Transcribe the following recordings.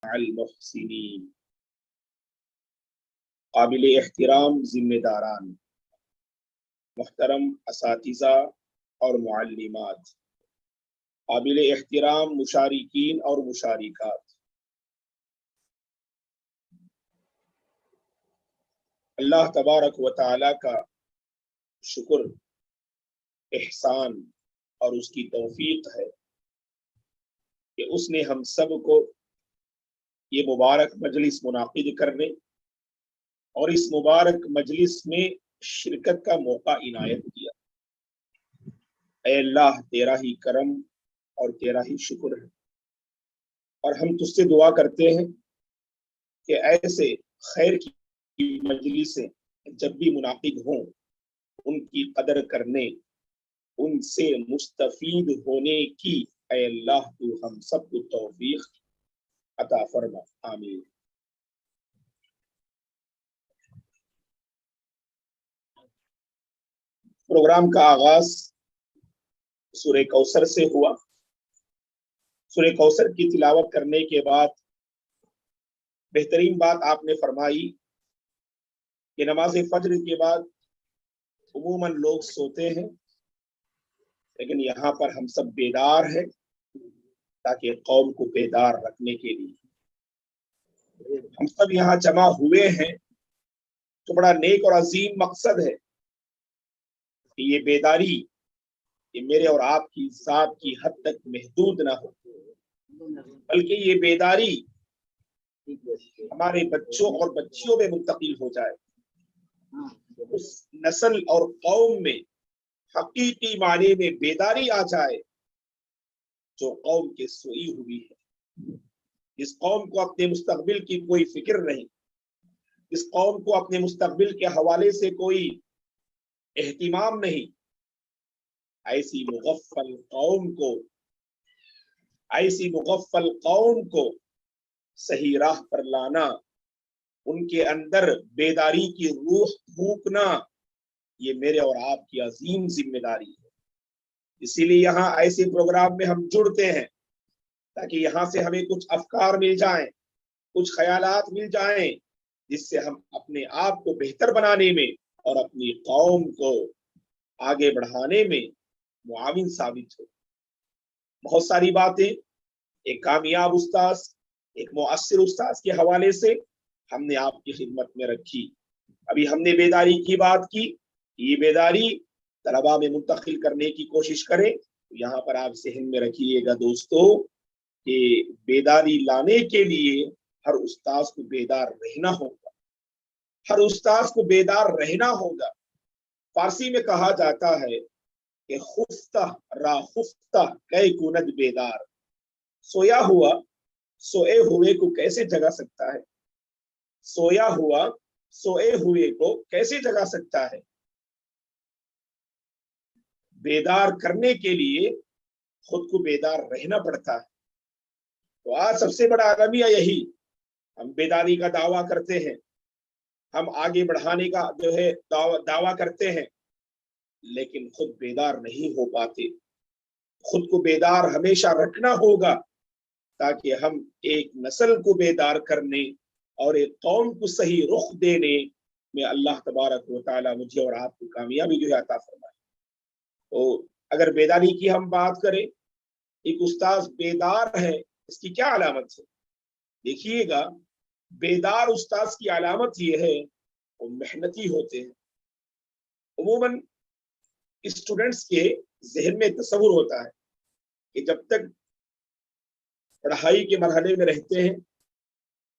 المحسنین۔ قابل احترام ذمہ داران، محترم اساتذہ اور معلمات، قابل احترام مشارکین اور مشارکات، اللہ تبارک و تعالی کا شکر، احسان اور اس کی توفیق ہے کہ اس نے ہم سب کو یہ مبارک مجلس منعقد کرنے اور اس مبارک مجلس میں شرکت کا موقع عنایت کیا۔ اے اللہ، تیرا ہی کرم اور تیرا ہی شکر ہے، اور ہم تجھ سے دعا کرتے ہیں کہ ایسے خیر کی مجلسیں جب بھی منعقد ہوں ان کی قدر کرنے، ان سے مستفید ہونے کی اے اللہ تو ہم سب کو توفیق عطا فرما، آمین۔ پروگرام کا آغاز سورہ کوثر سے ہوا۔ سورہ کوثر کی تلاوت کرنے کے بعد بہترین بات آپ نے فرمائی کہ نماز فجر کے بعد عموماً لوگ سوتے ہیں، لیکن یہاں پر ہم سب بیدار ہیں تاکہ قوم کو بیدار رکھنے کے لیے ہم سب یہاں جمع ہوئے ہیں۔ تو بڑا نیک اور عظیم مقصد ہے کہ یہ بیداری یہ میرے اور آپ کی ذات کی حد تک محدود نہ ہو، بلکہ یہ بیداری ہمارے بچوں اور بچیوں میں منتقل ہو جائے، اس نسل اور قوم میں حقیقی معنی میں بیداری آ جائے جو قوم کے سوئی ہوئی ہے، جس قوم کو اپنے مستقبل کی کوئی فکر نہیں، جس قوم کو اپنے مستقبل کے حوالے سے کوئی اہتمام نہیں۔ ایسی مغفل قوم کو صحیح راہ پر لانا، ان کے اندر بیداری کی روح پھونکنا، یہ میرے اور آپ کی عظیم ذمہ داری ہے۔ اسی لیے یہاں ایسے پروگرام میں ہم جڑتے ہیں تاکہ یہاں سے ہمیں کچھ افکار مل جائیں، کچھ خیالات مل جائیں، جس سے ہم اپنے آپ کو بہتر بنانے میں اور اپنی قوم کو آگے بڑھانے میں معاون ثابت ہو۔ بہت ساری باتیں ایک کامیاب استاذ، ایک مؤثر استاذ کے حوالے سے ہم نے آپ کی خدمت میں رکھی۔ ابھی ہم نے بیداری کی بات کی، یہ بیداری طلباء میں منتقل کرنے کی کوشش کریں۔ یہاں پر آپ ذہن میں رکھیے گا دوستو کہ بیداری لانے کے لیے ہر استاذ کو بیدار رہنا ہوگا، ہر استاذ کو بیدار رہنا ہوگا۔ فارسی میں کہا جاتا ہے کہ خفتہ را خفتہ کئے کند بیدار، سویا ہوا سوئے ہوئے کو کیسے جگا سکتا ہے، سویا ہوا سوئے ہوئے کو کیسے جگا سکتا ہے۔ بیدار کرنے کے لیے خود کو بیدار رہنا پڑتا ہے۔ تو آج سب سے بڑا المیہ یہی، ہم بیداری کا دعویٰ کرتے ہیں، ہم آگے بڑھانے کا دعویٰ کرتے ہیں، لیکن خود بیدار نہیں ہو پاتے۔ خود کو بیدار ہمیشہ رکھنا ہوگا تاکہ ہم ایک نسل کو بیدار کرنے اور ایک قوم کو صحیح رخ دینے میں اللہ تبارک و تعالی مجھے اور آپ کو کامیابی جو ہے عطا فرمائے۔ تو اگر بیداری کی ہم بات کریں، ایک استاذ بیدار ہے، اس کی کیا علامت ہے؟ دیکھیے گا، بیدار استاذ کی علامت یہ ہے وہ محنتی ہوتے ہیں۔ عموماً اسٹوڈنٹس کے ذہن میں تصور ہوتا ہے کہ جب تک پڑھائی کے مرحلے میں رہتے ہیں،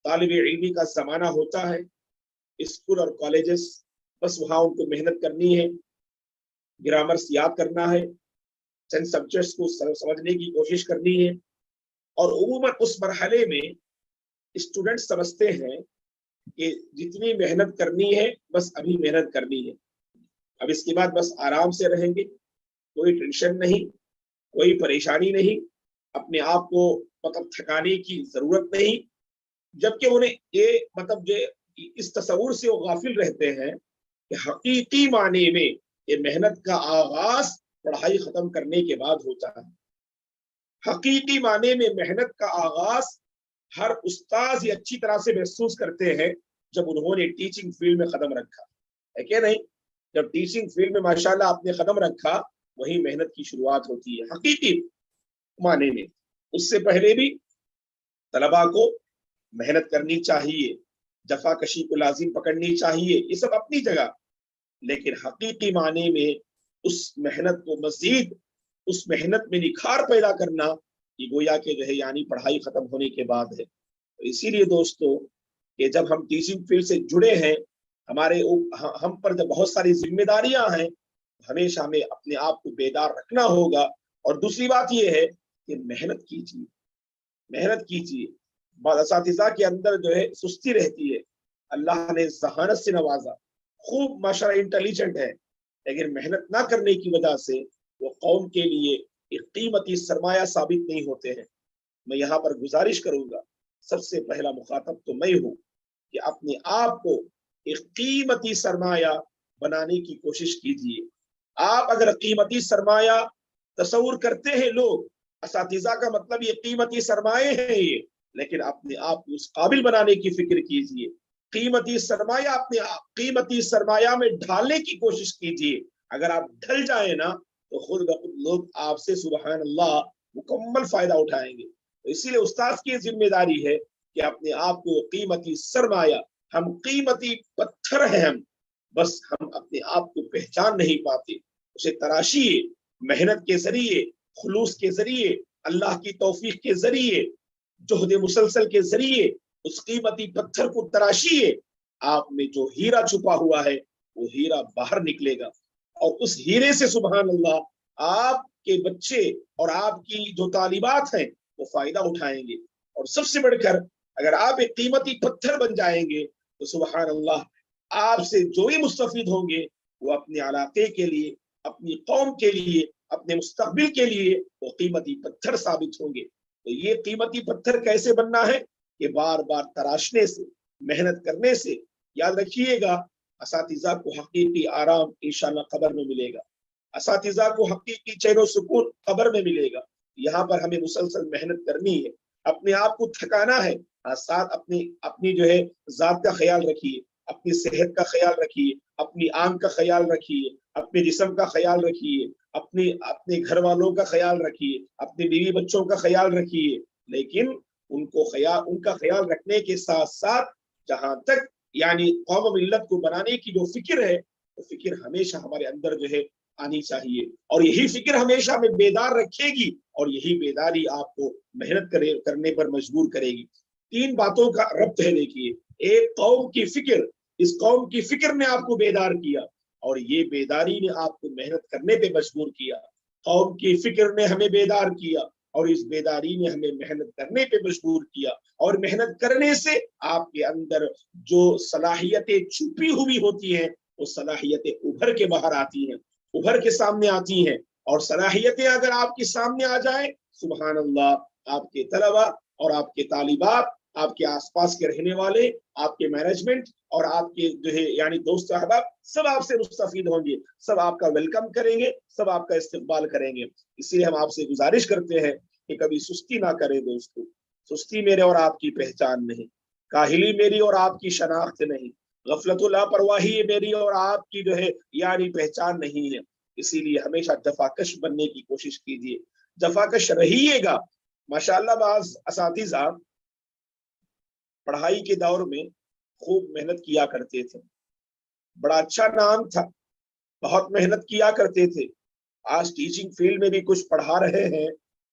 طالب علمی کا زمانہ ہوتا ہے، اسکول اور کالجز، بس وہاں ان کو محنت کرنی ہے، گرامرس یاد کرنا ہے، چند سبجیکٹس کو سمجھنے کی کوشش کرنی ہے، اور عموماً اس مرحلے میں اسٹوڈنٹ سمجھتے ہیں کہ جتنی محنت کرنی ہے بس ابھی محنت کرنی ہے، اب اس کے بعد بس آرام سے رہیں گے، کوئی ٹینشن نہیں، کوئی پریشانی نہیں، اپنے آپ کو تھکانے کی ضرورت نہیں۔ جبکہ انہیں یہ اس تصور سے وہ غافل رہتے ہیں کہ حقیقی معنی میں یہ محنت کا آغاز پڑھائی ختم کرنے کے بعد ہوتا ہے۔ حقیقی معنی میں محنت کا آغاز ہر استاذ یہ اچھی طرح سے محسوس کرتے ہیں جب انہوں نے ٹیچنگ فیلڈ میں قدم رکھا ہے کہ نہیں. جب ٹیچنگ فیلڈ میں ماشاءاللہ آپ نے قدم رکھا وہی محنت کی شروعات ہوتی ہے حقیقی معنی میں. اس سے پہلے بھی طلباء کو محنت کرنی چاہیے, جفا کشی کو لازم پکڑنی چاہیے, یہ سب اپنی جگہ, لیکن حقیقی معنی میں اس محنت کو مزید اس محنت میں نکھار پیدا کرنا یہ گویا کہ جو ہے یعنی پڑھائی ختم ہونے کے بعد ہے. تو اسی لیے دوستو کہ جب ہم ٹیچنگ فیلڈ سے جڑے ہیں ہم پر جب بہت ساری ذمہ داریاں ہیں, ہمیشہ ہمیں اپنے آپ کو بیدار رکھنا ہوگا. اور دوسری بات یہ ہے کہ محنت کیجیے, محنت کیجیے. بعض اساتذہ کے اندر جو ہے سستی رہتی ہے, اللہ نے ذہانت سے نوازا, خوب ماشاءاللہ انٹیلیجنٹ ہے, لیکن محنت نہ کرنے کی وجہ سے وہ قوم کے لیے ایک قیمتی سرمایہ ثابت نہیں ہوتے ہیں. میں یہاں پر گزارش کروں گا, سب سے پہلا مخاطب تو میں ہوں کہ اپنے آپ کو ایک قیمتی سرمایہ بنانے کی کوشش کیجیے. آپ اگر قیمتی سرمایہ تصور کرتے ہیں, لوگ اساتذہ کا مطلب یہ قیمتی سرمایہ ہیں یہ, لیکن اپنے آپ کو اس قابل بنانے کی فکر کیجیے. قیمتی سرمایہ اپنے قیمتی سرمایہ میں ڈھالنے کی کوشش کیجیے. اگر آپ ڈھل جائیں نا تو خود بخود لوگ آپ سے سبحان اللہ مکمل فائدہ اٹھائیں گے. تو اسی لیے استاذ کی ذمہ داری ہے کہ اپنے آپ کو قیمتی سرمایہ, ہم قیمتی پتھر ہیں, ہم بس ہم اپنے آپ کو پہچان نہیں پاتے. اسے تراشیے محنت کے ذریعے, خلوص کے ذریعے, اللہ کی توفیق کے ذریعے, جہد مسلسل کے ذریعے اس قیمتی پتھر کو تراشیے. آپ میں جو ہیرا چھپا ہوا ہے وہ ہیرا باہر نکلے گا, اور اس ہیرے سے سبحان اللہ آپ کے بچے اور آپ کی جو طالبات ہیں وہ فائدہ اٹھائیں گے. اور سب سے بڑھ کر اگر آپ ایک قیمتی پتھر بن جائیں گے تو سبحان اللہ آپ سے جو ہی مستفید ہوں گے وہ اپنے علاقے کے لیے, اپنی قوم کے لیے, اپنے مستقبل کے لیے وہ قیمتی پتھر ثابت ہوں گے. تو یہ قیمتی پتھر کیسے بننا ہے کہ بار بار تراشنے سے, محنت کرنے سے. یاد رکھیے گا اساتذہ کو حقیقی آرام انشاءاللہ قبر میں ملے گا, اساتذہ کو حقیقی چین و سکون قبر میں ملے گا. یہاں پر ہمیں مسلسل محنت کرنی ہے, اپنے آپ کو تھکانا ہے, ساتھ اپنی جو ہے ذات کا خیال رکھیے, اپنی صحت کا خیال رکھیے, اپنی آنکھ کا خیال رکھیے, اپنے جسم کا خیال رکھیے, اپنے گھر والوں کا خیال رکھیے, اپنے بیوی بچوں کا خیال رکھیے. لیکن ان کا خیال رکھنے کے ساتھ ساتھ جہاں تک یعنی قوم و ملت کو بنانے کی جو فکر ہے وہ فکر ہمیشہ ہمارے اندر جو ہے آنی چاہیے, اور یہی فکر ہمیشہ ہمیں بیدار رکھے گی, اور یہی بیداری آپ کو محنت کرنے پر مجبور کرے گی. 3 باتوں کا ربط ہے. دیکھیے, ایک قوم کی فکر, اس قوم کی فکر نے آپ کو بیدار کیا, اور یہ بیداری نے آپ کو محنت کرنے پہ مجبور کیا. قوم کی فکر نے ہمیں بیدار کیا, اور اس بیداری نے ہمیں محنت کرنے پہ مجبور کیا, اور محنت کرنے سے آپ کے اندر جو صلاحیتیں چھپی ہوئی ہوتی ہیں وہ صلاحیتیں ابھر کے باہر آتی ہیں, ابھر کے سامنے آتی ہیں. اور صلاحیتیں اگر آپ کے سامنے آ جائیں سبحان اللہ, آپ کے طلباء اور آپ کے طالبات, آپ کے آس پاس کے رہنے والے, آپ کے مینجمنٹ اور آپ کے جو ہے یعنی دوست احباب سب آپ سے مستفید ہوں گے, سب آپ کا ویلکم کریں گے, سب آپ کا استقبال کریں گے. اس لیے ہم آپ سے گزارش کرتے ہیں کہ کبھی سستی نہ کریں دوستو. سستی میرے اور آپ کی پہچان نہیں, کاہلی میری اور آپ کی شناخت نہیں, غفلت و لاپرواہی میری اور آپ کی جو ہے یعنی پہچان نہیں ہے. اسی لیے ہمیشہ جفاکش بننے کی کوشش کیجیے, جفاکش رہیے گا. ماشاءاللہ بعض اساتذہ پڑھائی کے دور میں خوب محنت کیا کرتے تھے, بڑا اچھا نام تھا, بہت محنت کیا کرتے تھے. آج ٹیچنگ فیلڈ میں بھی کچھ پڑھا رہے ہیں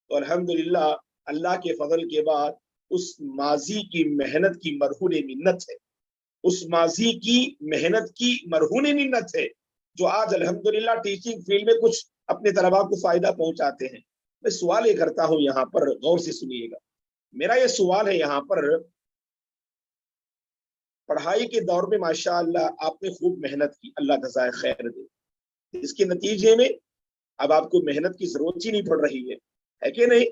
تو الحمدللہ اللہ کے فضل کے بعد اس ماضی کی محنت کی مرہون منت ہے, اس ماضی کی محنت کی مرہون منت ہے جو آج الحمدللہ ٹیچنگ فیلڈ میں کچھ اپنے طلباء کو فائدہ پہنچاتے ہیں. میں سوال یہ کرتا ہوں, یہاں پر غور سے سنیے گا, میرا یہ سوال ہے یہاں پر, پڑھائی کے دور میں ماشاءاللہ آپ نے خوب محنت کی, اللہ جزائے خیر دے, اس کے نتیجے میں اب آپ کو محنت کی ضرورت ہی نہیں پڑ رہی ہے کہ نہیں؟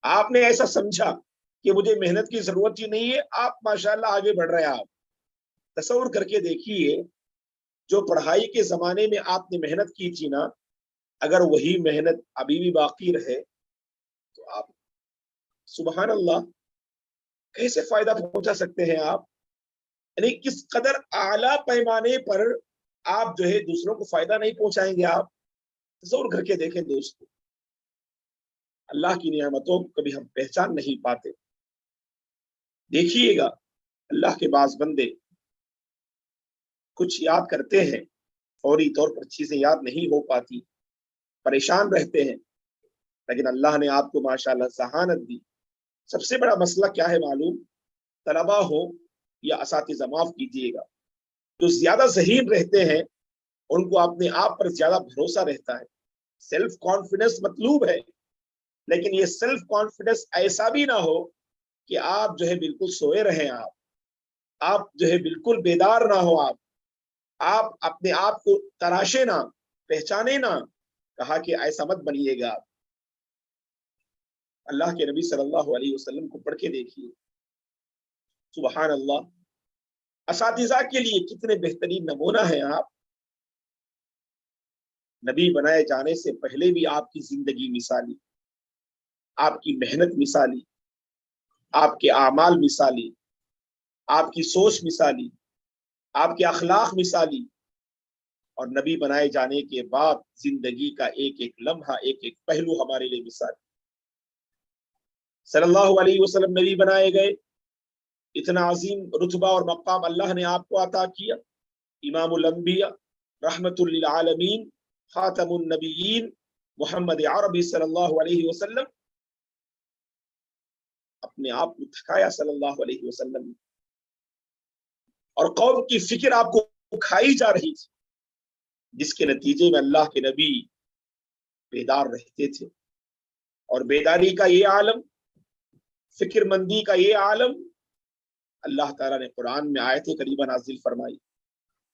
آپ نے ایسا سمجھا کہ مجھے محنت کی ضرورت ہی نہیں ہے, آپ ماشاءاللہ آگے بڑھ رہے ہیں. آپ تصور کر کے دیکھیے, جو پڑھائی کے زمانے میں آپ نے محنت کی تھی نا, اگر وہی محنت ابھی بھی باقی رہے تو آپ سبحان اللہ कैसे फायदा पहुंचा सकते हैं आप, यानी किस कदर आला पैमाने पर आप जो है दूसरों को फायदा नहीं पहुंचाएंगे। आप तसव्वुर करके देखें दोस्तों, अल्लाह की नियामतों को कभी हम पहचान नहीं पाते। देखिएगा अल्लाह के बाज़ बंदे कुछ याद करते हैं, फौरी तौर पर चीजें याद नहीं हो पाती, परेशान रहते हैं, लेकिन अल्लाह ने आपको माशाअल्लाह ज़हानत दी। सबसे बड़ा मसला क्या है मालूम, तलबा हो या असातिज़ा, माफ कीजिएगा, जो ज्यादा ज़हीन रहते हैं उनको अपने आप पर ज्यादा भरोसा रहता है, सेल्फ कॉन्फिडेंस मतलूब है, लेकिन ये सेल्फ कॉन्फिडेंस ऐसा भी ना हो कि आप जो है बिल्कुल सोए रहें, आप जो है बिल्कुल बेदार ना हो, आप अपने आप को तराशे ना, पहचाने ना। कहा कि ऐसा मत बनिएगा। अल्लाह के नबी सल्लल्लाहु अलैहि वसल्लम को पढ़ के देखिए, सुबहान अल्लाह, असातिज़ा के लिए कितने बेहतरीन नमूना है आप। नबी बनाए जाने से पहले भी आपकी जिंदगी मिसाली, आपकी मेहनत मिसाली, आपके आमाल मिसाली, आपकी सोच मिसाली, आपके अखलाक मिसाली, और नबी बनाए जाने के बाद जिंदगी का एक एक लम्हा, एक एक पहलू हमारे लिए मिसाली। सल्लल्लाहु अलैहि वसल्लम नबी बनाए गए, इतना अजीम रुतबा और मकाम अल्लाह ने आपको अता किया, इमामुल अंबिया, रहमतुल लिल आलमीन, खातमुन नबिय्यीन, मोहम्मद अरबी सल्लल्लाहु अलैहि वसल्लम। अपने आप को थकाया सल्लल्लाहु अलैहि वसल्लम, और कौम की फिक्र आपको खाई जा रही थी, जिसके नतीजे में अल्लाह के नबी बेदार रहते थे। और बेदारी का ये आलम, फिक्रमंदी का ये आलम अल्लाह ताला ने कुरान में आयत करीमा नाजिल फरमाई,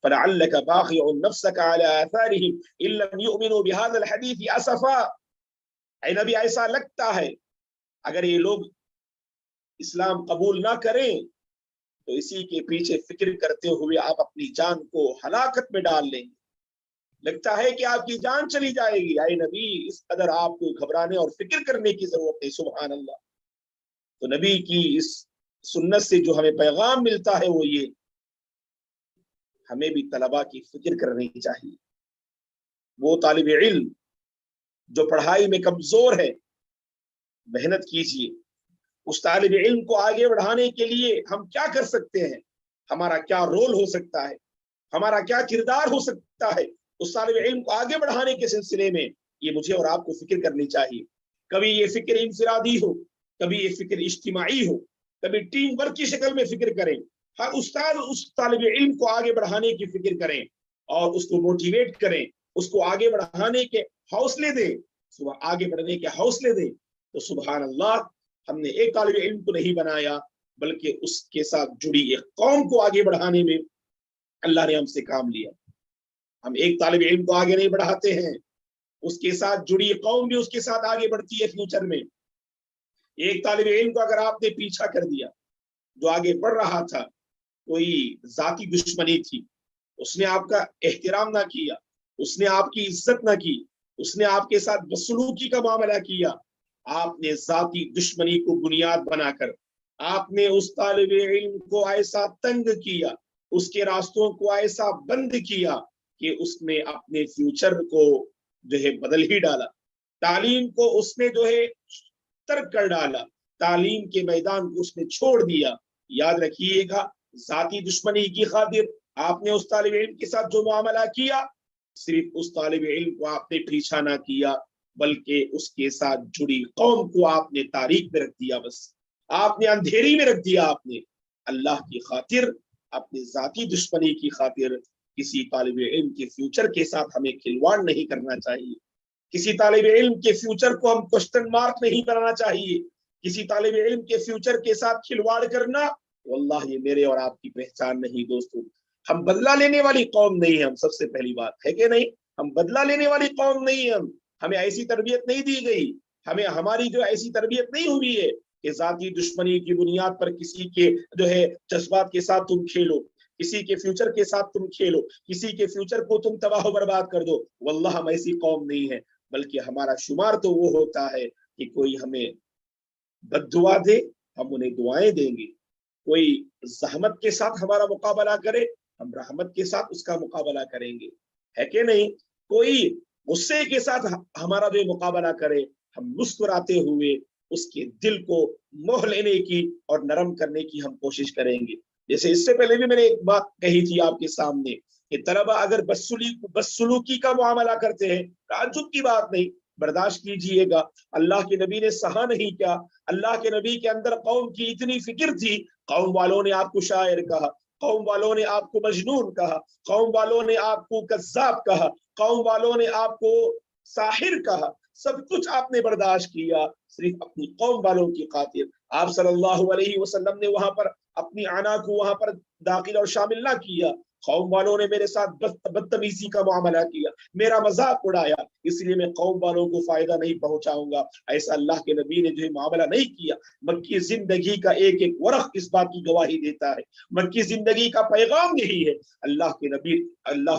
फलअल्लका बाखिउन नफ्सका अला आथारिहिम इन लम युमिनु बिहाज़ल हदीस असफा। ऐ नबी, ऐसा लगता है अगर ये लोग इस्लाम कबूल ना करें तो इसी के पीछे फिक्र करते हुए आप अपनी जान को हलाकत में डाल लेंगे, लगता है कि आपकी जान चली जाएगी। आए नबी, इस कदर आपको घबराने और फिक्र करने की जरूरत नहीं। सुभान अल्लाह। तो नबी की इस सुन्नत से जो हमें पैगाम मिलता है वो ये, हमें भी तलबा की फिक्र करनी चाहिए। वो तालिब इल्म जो पढ़ाई में कमजोर है, मेहनत कीजिए। उस तालिब इल्म को आगे बढ़ाने के लिए हम क्या कर सकते हैं, हमारा क्या रोल हो सकता है, हमारा क्या किरदार हो सकता है, उस तालिब इल्म को आगे बढ़ाने के सिलसिले में ये मुझे और आपको फिक्र करनी चाहिए। कभी ये फिक्र इंफरादी हो, कभी ये फिक्र इज्तिमाई हो, कभी टीम वर्क की शक्ल में फिक्र करें। हर उस्ताद उस तालिब इल्म को आगे बढ़ाने की फिक्र करें और उसको मोटिवेट करें, उसको आगे बढ़ाने के हौसले दें, सुबह आगे बढ़ने के हौसले दें। तो सुभान अल्लाह, हमने एक तालिब इल्म को नहीं बनाया, बल्कि उसके साथ जुड़ी एक कौम को आगे बढ़ाने में अल्लाह ने हमसे काम लिया। हम एक तालिब इल्म को आगे नहीं बढ़ाते हैं, उसके साथ जुड़ी कौम भी उसके साथ आगे बढ़ती है फ्यूचर में। एक तालिब इल्म को अगर आपने पीछा कर दिया, जो आगे बढ़ रहा था, कोई जाती दुश्मनी थी, उसने आपका एहतराम ना किया, उसने आपकी इज्जत ना की, उसने आपके साथ बदसलूकी का मामला किया, आपने जाती दुश्मनी को बुनियाद बनाकर आपने उस तालिब इल्म को ऐसा तंग किया, उसके रास्तों को ऐसा बंद किया कि उसने अपने फ्यूचर को जो है बदल ही डाला। तालीम को उसने जो है तर्क कर डाला, तालीम के मैदान को उसने छोड़ दिया। याद रखिएगा, जाती दुश्मनी की खातिर आपने उस तालिब इल्म के साथ जो मामला किया, सिर्फ उस तालिब इल्म को आपने पीछा ना किया, बल्कि उसके साथ जुड़ी कौम को आपने तारीख में रख दिया, बस आपने अंधेरी में रख दिया। आपने अल्लाह की खातिर, अपनी जाती दुश्मनी की खातिर किसी तालिब इल्म के फ्यूचर के साथ हमें खिलवाड़ नहीं करना चाहिए। किसी तालिब इल्म के फ्यूचर को हम क्वेश्चन मार्क नहीं करना चाहिए। किसी तालिब इल्म के फ्यूचर के साथ खिलवाड़ करना, वल्लाह ये मेरे और आपकी पहचान नहीं दोस्तों। हम बदला लेने वाली कौम नहीं है, हम सबसे पहली बात है कि नहीं, हम बदला लेने वाली कौम नहीं है। हमें ऐसी तरबियत नहीं दी गई, हमें हमारी जो ऐसी तरबियत नहीं हुई है कि जाती दुश्मनी की बुनियाद पर किसी के जो है जज्बात के साथ तुम खेलो, किसी के फ्यूचर के साथ तुम खेलो, किसी के फ्यूचर को तुम तबाह बर्बाद कर दो। वल्लाह हम ऐसी कौम नहीं है, बल्कि हमारा शुमार तो वो होता है कि कोई हमें बद्दुआ दे, हम उन्हें दुआएं देंगे। कोई जहमत के साथ हमारा मुकाबला करे, हम रहमत के साथ उसका मुकाबला करेंगे, है कि नहीं। कोई गुस्से के साथ हमारा जो मुकाबला करे, हम मुस्कुराते हुए उसके दिल को मोह लेने की और नरम करने की हम कोशिश करेंगे। जैसे इससे पहले भी मैंने एक बात कही थी आपके सामने कि तलबा अगर बदसलूकी का मुआमला करते हैं, ताज्जुब की बात नहीं, बर्दाश्त कीजिएगा। अल्लाह के नबी ने सहा नहीं क्या। अल्लाह के नबी के अंदर कौम की इतनी फिक्र थी, कौम वालों ने आपको शायर कहा, कौम वालों ने आपको मजनून कहा, कौम वालों ने आपको कज्जाब कहा, कौम वालों ने आपको साहिर कहा, सब कुछ आपने बर्दाश्त किया सिर्फ अपनी कौम वालों की खातिर। आप सल्लल्लाहु अलैहि वसल्लम ने वहां पर अपनी आना को वहां पर दाखिल और शामिल ना किया। कौम वालों ने मेरे साथ बदतमीजी का मामला किया, मेरा मजाक उड़ाया, इसलिए मैं कौम वालों को फायदा नहीं पहुंचाऊंगा। ऐसा अल्लाह के नबी ने जो मामला नहीं किया। मक्की जिंदगी का एक एक वरख इस बात की गवाही देता है। मक्की जिंदगी का पैगाम यही है। अल्लाह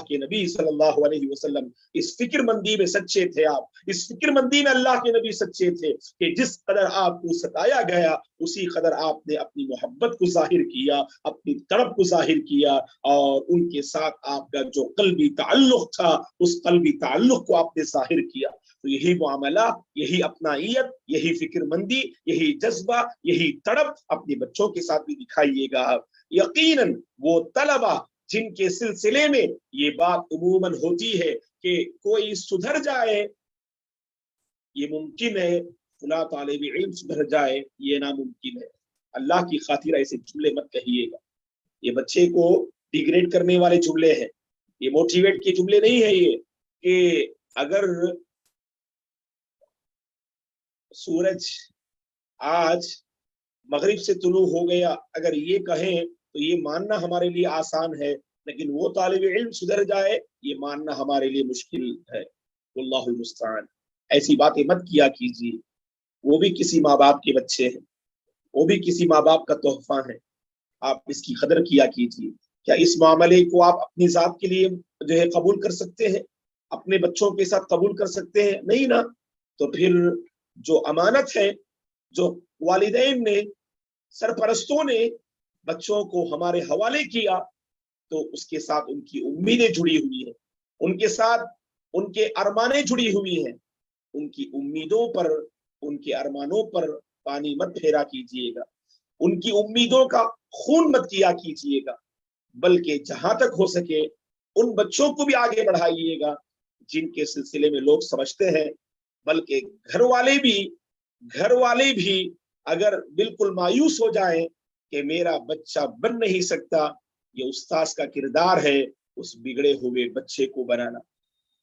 के नबी सल्लल्लाहु अलैहि वसल्लम इस फिक्रमंदी में सच्चे थे। आप इस फिक्रमंदी में अल्लाह के नबी सच्चे थे कि जिस कदर आपको सताया गया, उसी कदर आपने अपनी मोहब्बत को जाहिर किया, अपनी तड़प को जाहिर किया, और उनके साथ आपका जो कल्बी ताल्लुक था, उस कल्बी ताल्लुक को आपने जाहिर किया। तो यही मामला, यही अपनाइयत, यही फिक्रमंदी, यही जज्बा, यही तड़प अपने बच्चों के साथ भी दिखाइएगा। यकीनन वो तलबा जिनके सिलसिले में ये बात उमूमन होती है कि कोई सुधर जाए, ये मुमकिन है, फुला तालिब इल्म सुधर जाए, ये नामुमकिन है। अल्लाह की खातिर ऐसे जुमले मत कहिएगा। ये बच्चे को डिग्रेड करने वाले जुमले हैं, ये मोटिवेट के जुमले नहीं है। ये कि अगर सूरज आज मगरिब से तुलू हो गया, अगर ये कहें तो ये मानना हमारे लिए आसान है, लेकिन वो तालिब इल्म सुधर जाए, ये मानना हमारे लिए मुश्किल है। वल्लाहुल मुस्तआन। ऐसी बातें मत किया कीजिए। वो भी किसी माँ बाप के बच्चे हैं, वो भी किसी माँ बाप का तोहफा है। आप इसकी कदर किया कीजिए। क्या इस मामले को आप अपनी जात के लिए जो है कबूल कर सकते हैं, अपने बच्चों के साथ कबूल कर सकते हैं? नहीं ना। तो फिर जो अमानत है, जो वालिदैन ने, सरपरस्तों ने बच्चों को हमारे हवाले किया, तो उसके साथ उनकी उम्मीदें जुड़ी हुई हैं, उनके साथ उनके अरमानें जुड़ी हुई हैं। उनकी उम्मीदों पर, उनके अरमानों पर पानी मत फेरा कीजिएगा, उनकी उम्मीदों का खून मत किया कीजिएगा, बल्कि जहां तक हो सके उन बच्चों को भी आगे बढ़ाइएगा जिनके सिलसिले में लोग समझते हैं, बल्कि घर वाले भी अगर बिल्कुल मायूस हो जाएं कि मेरा बच्चा बन नहीं सकता, ये उस्ताद का किरदार है उस बिगड़े हुए बच्चे को बनाना,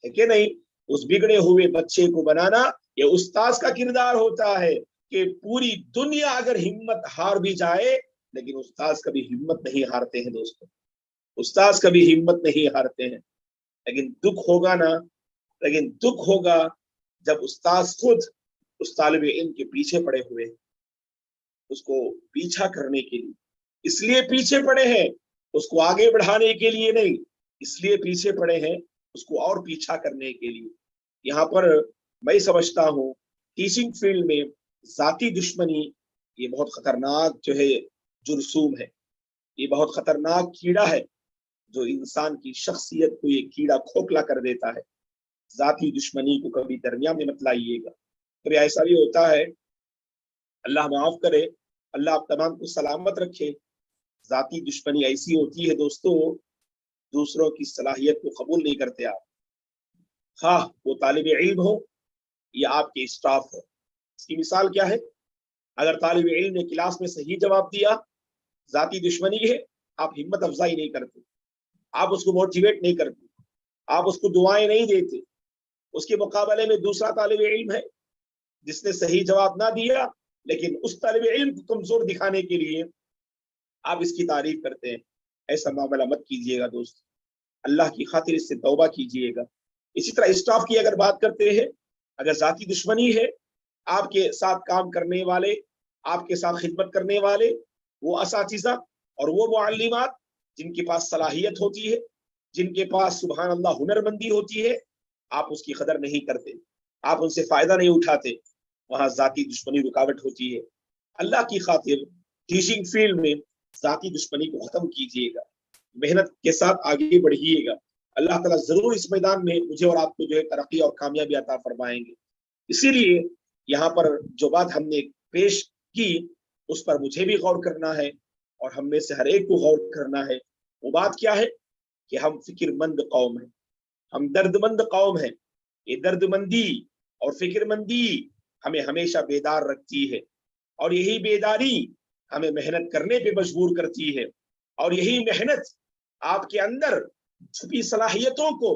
है कि नहीं। उस बिगड़े हुए बच्चे को बनाना ये उस्ताद का किरदार होता है कि पूरी दुनिया अगर हिम्मत हार भी जाए, लेकिन उस्ताद कभी हिम्मत नहीं हारते हैं दोस्तों, उस्ताद कभी हिम्मत नहीं हारते हैं। लेकिन दुख होगा जब उस्ताद खुद उस तालिब इल्म के पीछे पड़े हुए, उसको पीछा करने के लिए इसलिए पीछे पड़े हैं, उसको आगे बढ़ाने के लिए नहीं, इसलिए पीछे पड़े हैं उसको और पीछा करने के लिए। यहाँ पर मैं समझता हूँ टीचिंग फील्ड में जाती दुश्मनी ये बहुत खतरनाक जो है जुर्सूम है, ये बहुत खतरनाक कीड़ा है जो इंसान की शख्सियत को ये कीड़ा खोखला कर देता है। जाती दुश्मनी को कभी दरमियान में मत लाइएगा। कभी ऐसा भी होता है, अल्लाह माफ करे, अल्लाह आप तमाम को सलामत रखे, जाती दुश्मनी ऐसी होती है दोस्तों, दूसरों की सलाहियत को कबूल नहीं करते आप, हाँ वो तालिब इल्म हो या आपके स्टाफ हो। इसकी मिसाल क्या है? अगर तालिब इल्म ने क्लास में सही जवाब दिया, जाती दुश्मनी है, आप हिम्मत अफजाई नहीं करते, आप उसको मोटिवेट नहीं करते, आप उसको दुआएं नहीं देते। उसके मुकाबले में दूसरा तालिब इल्म है जिसने सही जवाब ना दिया, लेकिन उस तालिब इल्म को कमजोर दिखाने के लिए आप इसकी तारीफ करते हैं। ऐसा मामला मत कीजिएगा दोस्त, अल्लाह की खातिर इससे तौबा कीजिएगा। इसी तरह स्टाफ की अगर बात करते हैं, अगर जाती दुश्मनी है, आपके साथ काम करने वाले, आपके साथ खिदमत करने वाले, वो असातिज़ा और वो मुअल्लिमात जिनके पास सलाहियत होती है, जिनके पास सुभान अल्लाह हुनरमंदी होती है, आप उसकी कदर नहीं करते, आप उनसे फायदा नहीं उठाते, वहां जाती दुश्मनी रुकावट होती है। अल्लाह की खातिर टीचिंग फील्ड में जाती दुश्मनी को खत्म कीजिएगा, मेहनत के साथ आगे बढ़िएगा। अल्लाह ताला जरूर इस मैदान में मुझे और आपको जो है तरक्की और कामयाबी अता फरमाएंगे। इसीलिए यहाँ पर जो बात हमने पेश की उस पर मुझे भी गौर करना है और हम में से हर एक को गौर करना है। वो बात क्या है कि हम फिक्रमंद कौम है, हम दर्दमंद कौम है। ये दर्दमंदी और फिक्रमंदी हमें हमेशा बेदार रखती है और यही बेदारी हमें मेहनत करने पे मजबूर करती है और यही मेहनत आपके अंदर छुपी सलाहियतों को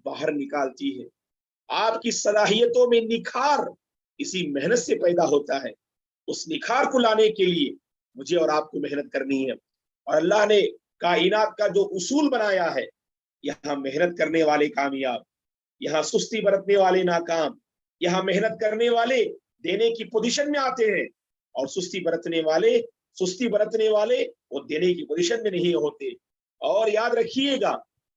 बाहर निकालती है। आपकी सलाहियतों में निखार इसी मेहनत से पैदा होता है। उस निखार को लाने के लिए मुझे और आपको मेहनत करनी है। और अल्लाह ने कायनात का जो उसूल बनाया है, यहाँ मेहनत करने वाले कामयाब, यहाँ सुस्ती बरतने वाले नाकाम, यहाँ मेहनत करने वाले देने की पोजीशन में आते हैं और सुस्ती बरतने वाले वो देने की पोजीशन में नहीं होते। और याद रखिएगा,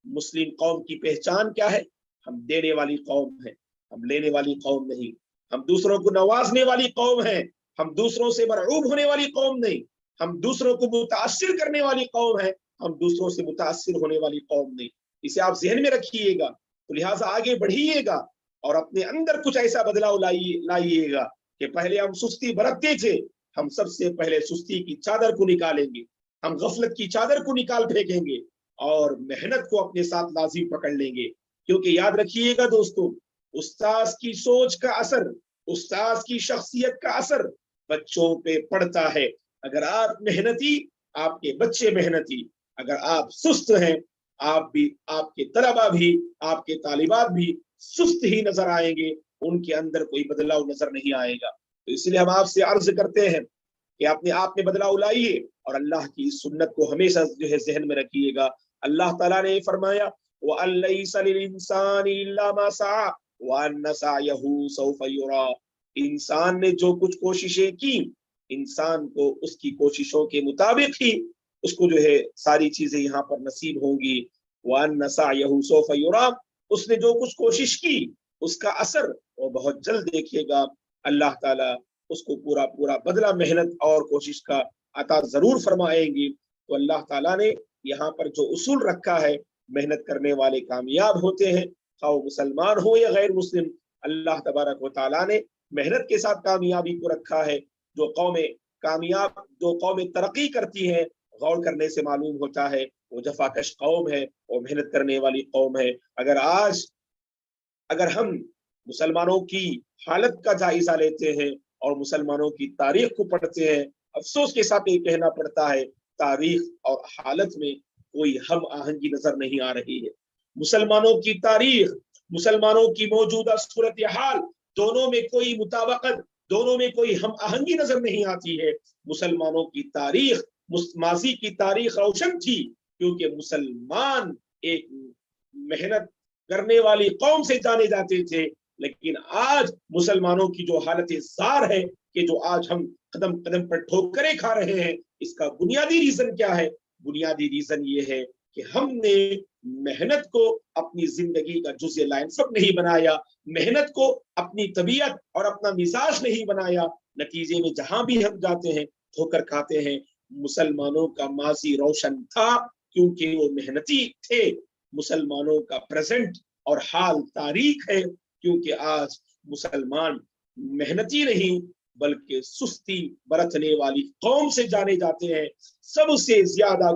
मुस्लिम कौम की पहचान क्या है? हम देने वाली कौम है, हम लेने वाली कौम नहीं। हम दूसरों को नवाजने वाली कौम है, हम दूसरों से मरऊब होने वाली कौम नहीं। हम दूसरों को मुतासिर करने वाली कौम है, हम दूसरों से मुतासिर होने वाली कौम नहीं। इसे आप जहन में रखिएगा। तो लिहाजा आगे बढ़िएगा और अपने अंदर कुछ ऐसा बदलाव लाइएगा कि पहले हम सुस्ती बरतते थे, हम सबसे पहले सुस्ती की चादर को निकालेंगे, हम गफलत की चादर को निकाल फेंकेंगे और मेहनत को अपने साथ लाजिम पकड़ लेंगे। क्योंकि याद रखिएगा दोस्तों, उस्ताद की सोच का असर, उस्ताद की शख्सियत का असर बच्चों पे पड़ता है। अगर आप मेहनती, आपके बच्चे मेहनती। अगर आप सुस्त हैं, आप भी, आपके तलबा भी, आपके तालिबात भी सुस्त ही नजर आएंगे, उनके अंदर कोई बदलाव नजर नहीं आएगा। तो इसलिए हम आपसे अर्ज करते हैं कि अपने आप में बदलाव लाइए और अल्लाह की सुन्नत को हमेशा जो है जहन में रखिएगा। अल्लाह ताला ने फरमाया, इंसान ने जो कुछ कोशिशें की, इंसान को उसकी कोशिशों के मुताबिक ही उसको जो है सारी चीजें यहाँ पर नसीब होंगी। उसने जो कुछ कोशिश की उसका असर वो बहुत जल्द देखेगा। अल्लाह ताला उसको पूरा पूरा बदला मेहनत और कोशिश का अता जरूर फरमाएंगे। तो अल्लाह ताला ने यहाँ पर जो उसूल रखा है, मेहनत करने वाले कामयाब होते हैं, खाओ मुसलमान हो या गैर मुस्लिम। अल्लाह तबारक व तआला ने मेहनत के साथ कामयाबी को रखा है। जो कौमें तरक्की करती हैं, गौर करने से मालूम होता है वो जफाकश कौम है, वो मेहनत करने वाली कौम है। अगर हम मुसलमानों की हालत का जायजा लेते हैं और मुसलमानों की तारीख को पढ़ते हैं, अफसोस के साथ ये कहना पड़ता है, तारीख और हालत में कोई हम आहंगी नजर नहीं आ रही है। मुसलमानों की तारीख, मुसलमानों की मौजूदा सूरत हाल, दोनों में कोई मुताबकत, दोनों में कोई हम आहंगी नजर नहीं आती है। मुसलमानों की तारीख, माजी की तारीख रोशन थी क्योंकि मुसलमान एक मेहनत करने वाली कौम से जाने जाते थे। लेकिन आज मुसलमानों की जो हालत जार है कि जो आज हम कदम कदम पर ठोकरें खा रहे हैं, इसका बुनियादी रीजन क्या है? बुनियादी रीजन ये है कि हमने मेहनत को अपनी जिंदगी का जुज़े लाइनफक नहीं बनाया, मेहनत को अपनी तबीयत और अपना मिजाज नहीं बनाया। नतीजे में जहां भी हम जाते हैं ठोकर खाते हैं। मुसलमानों का माजी रोशन था क्योंकि वो मेहनती थे। मुसलमानों का प्रेजेंट और हाल तारीख है क्योंकि आज मुसलमान मेहनती नहीं बल्कि सुस्ती बरतने वाली कौम से जाने जाते हैं। सबसे ज्यादा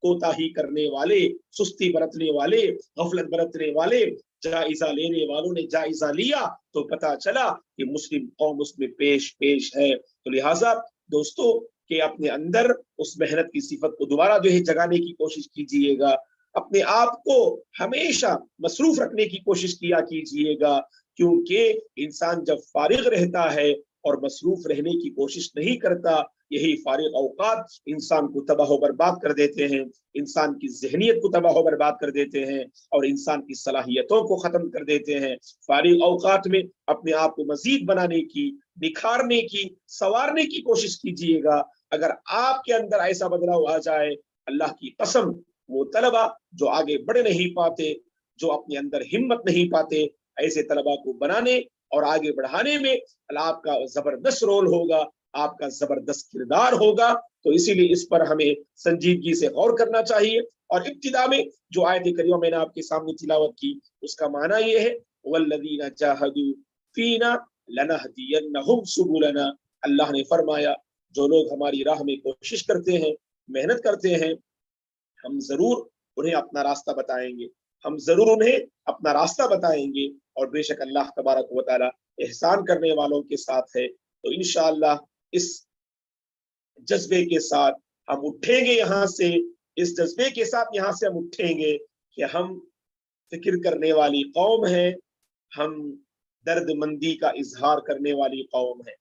कोताही करने वाले, सुस्ती बरतने वाले, गफलत बरतने वाले, जायजा लेने वालों ने जायजा लिया तो पता चला कि मुस्लिम कौम उसमें पेश है। तो लिहाजा दोस्तों के अपने अंदर उस मेहनत की सिफत को दोबारा जो है जगाने की कोशिश कीजिएगा। अपने आप को हमेशा मसरूफ रखने की कोशिश किया कीजिएगा, क्योंकि इंसान जब फारिग रहता है और मसरूफ रहने की कोशिश नहीं करता, यही फारिग औकात इंसान को तबाह बर्बाद कर देते हैं, इंसान की जहनियत को तबाह बर्बाद कर देते हैं और इंसान की सलाहियतों को खत्म कर देते हैं। फारिग औकात में अपने आप को मजीद बनाने की, निखारने की, संवारने की कोशिश कीजिएगा। अगर आपके अंदर ऐसा बदलाव आ जाए, अल्लाह की कसम, वो तलबा जो आगे बढ़ नहीं पाते, जो अपने अंदर हिम्मत नहीं पाते, ऐसे तलबा को बनाने और आगे बढ़ाने में आपका जबरदस्त रोल होगा। آپ کا زبردست کردار ہوگا. تو اسی لیے اس پر ہمیں سنجیدگی سے غور کرنا چاہیے. اور ابتدا میں جو آیت کریمہ میں نے آپ کے سامنے تلاوت کی اس کا معنی یہ ہے والذین جاہدوا فینا لنہدینہم سبلنا. اللہ نے فرمایا جو لوگ ہماری راہ میں کوشش کرتے ہیں محنت کرتے ہیں ہم ضرور انہیں اپنا راستہ بتائیں گے, ہم ضرور انہیں اپنا راستہ بتائیں گے. اور بے شک اللہ تبارک و تعالی احسان کرنے والوں کے ساتھ ہے. تو انشاءاللہ اس جذبے کے ساتھ ہم اٹھیں گے یہاں سے, اس جذبے کے ساتھ یہاں سے ہم اٹھیں گے کہ ہم فکر کرنے والی قوم ہیں, ہم درد مندی کا اظہار کرنے والی قوم ہے.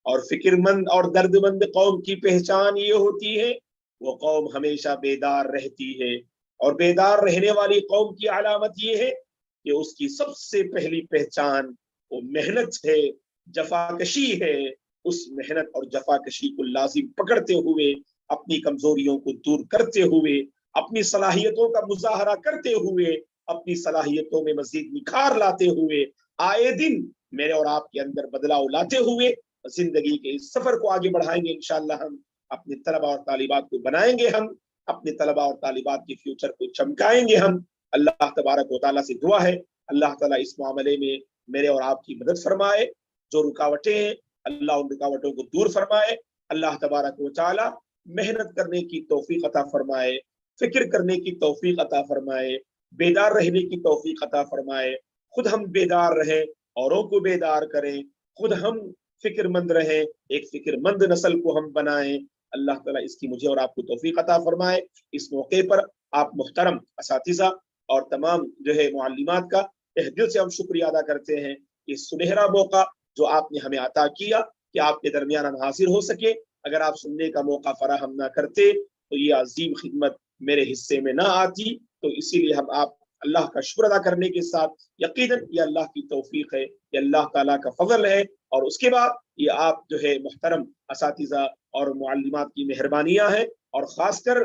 اور فکر مند اور درد مند قوم کی پہچان یہ ہوتی ہے وہ قوم ہمیشہ بیدار رہتی ہے. اور بیدار رہنے والی قوم کی علامت یہ ہے کہ اس کی سب سے پہلی پہچان وہ محنت ہے, جفاکشی ہے. اس محنت اور جفاکشی کو لازم پکڑتے ہوئے, اپنی کمزوریوں کو دور کرتے ہوئے, اپنی صلاحیتوں کا مظاہرہ کرتے ہوئے, اپنی صلاحیتوں میں مزید نکھار لاتے ہوئے, آئے دن میرے اور آپ کے اندر بدلاؤ لاتے ہوئے زندگی کے اس سفر کو آگے بڑھائیں گے. انشاءاللہ ہم اپنے طلباء اور طالبات کو بنائیں گے, ہم اپنے طلباء اور طالبات کے فیوچر کو چمکائیں گے. ہم اللہ تبارک و تعالیٰ سے دعا ہے اللہ تعالیٰ اس معاملے میں میرے اور آپ کی مدد فرمائے. جو رکاوٹیں ہیں اللہ ان رکاوٹوں کو دور فرمائے. اللہ تبارک و تعالیٰ محنت کرنے کی توفیق عطا فرمائے, فکر کرنے کی توفیق عطا فرمائے, بیدار رہنے کی توفیق عطا فرمائے. خود ہم بیدار رہیں, اوروں کو بیدار کریں, خود ہم فکر مند رہیں, ایک فکر مند نسل کو ہم بنائیں. اللہ تعالیٰ اس کی مجھے اور آپ کو توفیق عطا فرمائے. اس موقع پر آپ محترم اساتذہ اور تمام جو ہے معلمات کا تہ دل سے ہم شکریہ ادا کرتے ہیں. اس سنہرا موقع جو آپ نے ہمیں عطا کیا کہ آپ کے درمیان ہم حاضر ہو سکے, اگر آپ سننے کا موقع فراہم نہ کرتے تو یہ عظیم خدمت میرے حصے میں نہ آتی. تو اسی لیے ہم آپ اللہ کا شکر ادا کرنے کے ساتھ یقیناً یہ اللہ کی توفیق ہے, یہ اللہ تعالیٰ کا فضل ہے, اور اس کے بعد یہ آپ جو ہے محترم اساتذہ اور معلمات کی مہربانیاں ہیں. اور خاص کر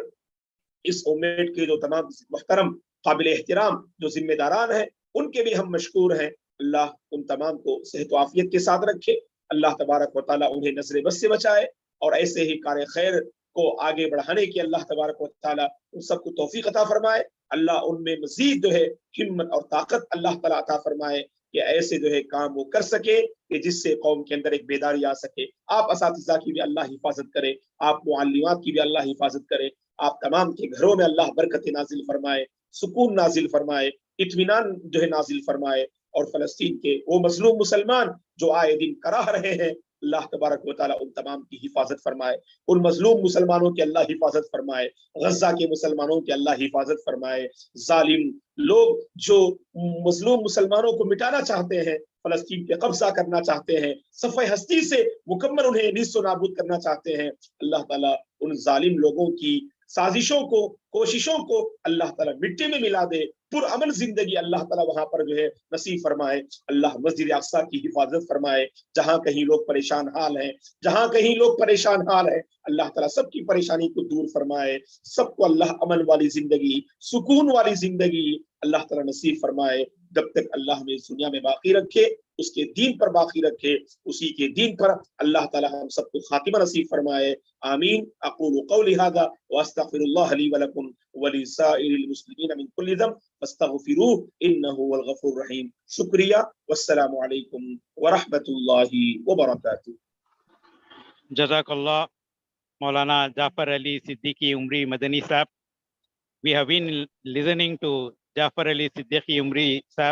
اس امت کے جو تمام محترم قابل احترام جو ذمہ داران ہیں ان کے بھی ہم مشکور ہیں. اللہ ان تمام کو صحت و عافیت کے ساتھ رکھے. اللہ تبارک و تعالیٰ انہیں نظر بد سے بچائے, اور ایسے ہی کار خیر کو آگے بڑھانے کی اللہ تبارک و تعالیٰ ان سب کو توفیق عطا فرمائے. اللہ ان میں مزید جو ہے ہمت اور طاقت اللہ تعالیٰ عطا فرمائے کہ ایسے جو ہے کام وہ کر سکے کہ جس سے قوم کے اندر ایک بیداری آ سکے. آپ اساتذہ کی بھی اللہ حفاظت کرے, آپ معلمات کی بھی اللہ حفاظت کرے, آپ تمام کے گھروں میں اللہ برکت نازل فرمائے, سکون نازل فرمائے, اطمینان جو ہے نازل فرمائے. اور فلسطین کے وہ مظلوم مسلمان جو آئے دن کراہ رہے ہیں اللہ تبارک و تعالیٰ ان تمام کی حفاظت فرمائے, ان مظلوم مسلمانوں کی اللہ حفاظت فرمائے, غزہ کے مسلمانوں کی اللہ حفاظت فرمائے. ظالم لوگ جو مظلوم مسلمانوں کو مٹانا چاہتے ہیں, فلسطین پہ قبضہ کرنا چاہتے ہیں, صفحہ ہستی سے مکمل انہیں نیست و نابود کرنا چاہتے ہیں, اللہ تعالیٰ ان ظالم لوگوں کی سازشوں کو کوششوں کو اللہ تعالیٰ مٹی میں ملا دے. پر امن زندگی اللہ تعالیٰ وہاں پر جو ہے نصیب فرمائے. اللہ مسجد اقصیٰ کی حفاظت فرمائے. جہاں کہیں لوگ پریشان حال ہیں, جہاں کہیں لوگ پریشان حال ہیں, اللہ تعالیٰ سب کی پریشانی کو دور فرمائے. سب کو اللہ امن والی زندگی, سکون والی زندگی اللہ تعالیٰ نصیب فرمائے. جب تک اللہ ہمیں اس دنیا میں باقی رکھے, اس کے دین پر باقی رکھے, اسی کے دین پر اللہ تعالیٰ ہم سب کو خاتمہ نصیب فرمائے. آمین. اقول قولی هذا واستغفر الله لي ولكم ولسائر المسلمين من كل ذنب فاستغفروه انه هو الغفور الرحيم. شکریہ والسلام علیکم ورحمۃ اللہ وبرکاتہ. جزاک اللہ مولانا جعفر علی صدیقی عمری مدنی صاحب. We have been listening to Jafar Ali Siddiqui Umri Sahab